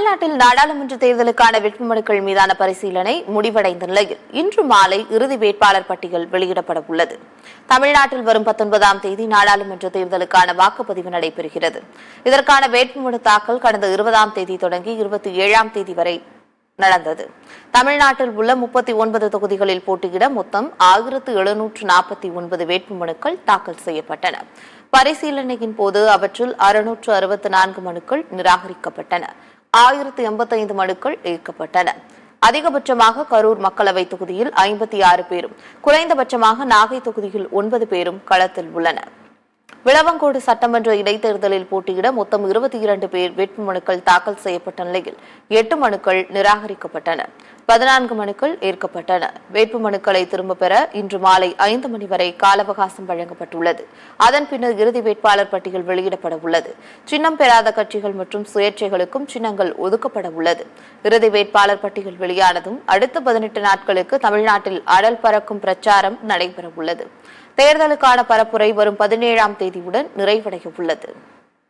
தமிழ்நாட்டில் நாடாளுமன்ற தேர்தலுக்கான வேட்புமனுக்கள் மீதான பரிசீலனை முடிவடைந்த நிலையில் இன்று மாலை இறுதி வேட்பாளர் பட்டியல் வெளியிடப்பட உள்ளது. தமிழ்நாட்டில் வரும் 19ஆம் தேதி நாடாளுமன்ற தேர்தலுக்கான வாக்குப்பதிவு நடைபெறுகிறது. இதற்கான வேட்புமனு தாக்கல் கடந்த 20ஆம் தேதி தொடங்கி 27ஆம் தேதி வரை நடந்தது. தமிழ்நாட்டில் உள்ள 39 தொகுதிகளில் போட்டியிட மொத்தம் 1749 வேட்புமனுக்கள் தாக்கல் செய்யப்பட்டன. பரிசீலனையின் போது அவற்றில் 664 மனுக்கள் நிராகரிக்கப்பட்டன. 1085 மனுக்கள் ஏற்கப்பட்டன. அதிகபட்சமாக கரூர் மக்களவை தொகுதியில் 56 பேரும், குறைந்தபட்சமாக நாகை தொகுதியில் 9 பேரும் களத்தில் உள்ளனர். விளவங்கோடு சட்டமன்ற இடைத்தேர்தலில் போட்டியிட மொத்தம் 22 பேர் வேட்புமனுக்கள் தாக்கல் செய்யப்பட்ட நிலையில் 8 மனுக்கள் நிராகரிக்கப்பட்டன. 14 மனுக்கள் ஏற்கப்பட்டன. வேட்புமனுக்களை திரும்பப் பெற இன்று மாலை 5 மணி வரை கால அவகாசம் வழங்கப்பட்டுள்ளது. அதன் பின்னர் இறுதி வேட்பாளர் பட்டியல் வெளியிடப்பட உள்ளது. சின்னம் பெறாத கட்சிகள் மற்றும் சுயேட்சைகளுக்கும் சின்னங்கள் ஒதுக்கப்பட உள்ளது. இறுதி வேட்பாளர் பட்டியல் வெளியானதும் அடுத்த 18 நாட்களுக்கு தமிழ்நாட்டில் அடல் பறக்கும் பிரச்சாரம் நடைபெற உள்ளது. தேர்தலுக்கான பரப்புரை வரும் 17ஆம் தேதியுடன் நிறைவடைய உள்ளது.